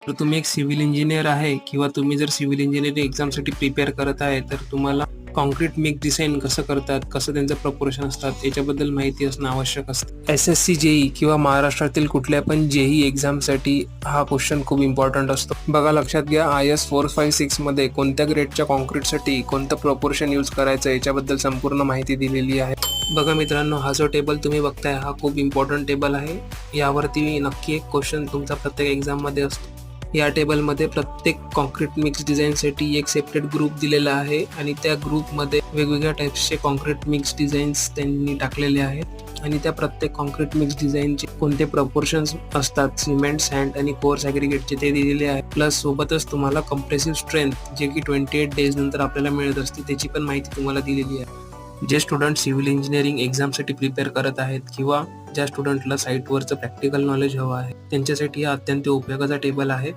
तर तुम्ही एक सिव्हिल इंजिनियर आहे किंवा तुम्ही जर सिव्हिल इंजिनिअरिंग एक्झामसाठी प्रिपेअर करत आहे, तर तुम्हाला काँक्रीट मिक्स डिझाइन कसं करतात, कसं त्यांचं प्रपोर्शन असतात, याच्याबद्दल माहिती असणं आवश्यक असतं. एस-एस-सी जेई किंवा महाराष्ट्रातील कुठल्या पण जेई एक्झामसाठी हा क्वेश्चन खूप इम्पॉर्टंट असतो. बघा, लक्षात घ्या, IS 456 मध्ये कोणत्या ग्रेडच्या काँक्रीटसाठी कोणतं प्रपोर्शन यूज करायचं याच्याबद्दल संपूर्ण माहिती दिलेली आहे. बघा मित्रांनो, हा जो टेबल तुम्ही बघताय हा खूप इम्पॉर्टंट टेबल आहे. यावरती नक्की एक क्वेश्चन तुमचा प्रत्येक एक्झाममध्ये असतो. या टेबलमध्ये प्रत्येक काँक्रीट मिक्स डिझाईनसाठी एक सेपरेट ग्रुप दिलेला आहे आणि त्या ग्रुपमध्ये वेगवेगळ्या टाईप्सचे काँक्रीट मिक्स डिझाईन्स त्यांनी टाकलेले आहेत आणि त्या प्रत्येक काँक्रीट मिक्स डिझाईनचे कोणते प्रपोर्शन्स असतात, सिमेंट, सँड आणि कोर्स ॲग्रिगेटचे ते दिलेले आहे. प्लस सोबतच तुम्हाला कंप्रेसिव्ह स्ट्रेंथ जे की 28 डेज नंतर आपल्याला मिळत असते त्याची पण माहिती तुम्हाला दिलेली आहे. जे स्टुडंट सिव्हिल इंजिनिअरिंग एक्झामसाठी प्रिपेअर करत आहेत किंवा ज्या स्टुडंटला साईटवरचं प्रॅक्टिकल नॉलेज हवं आहे त्यांच्यासाठी हा अत्यंत उपयोगाचा टेबल आहे.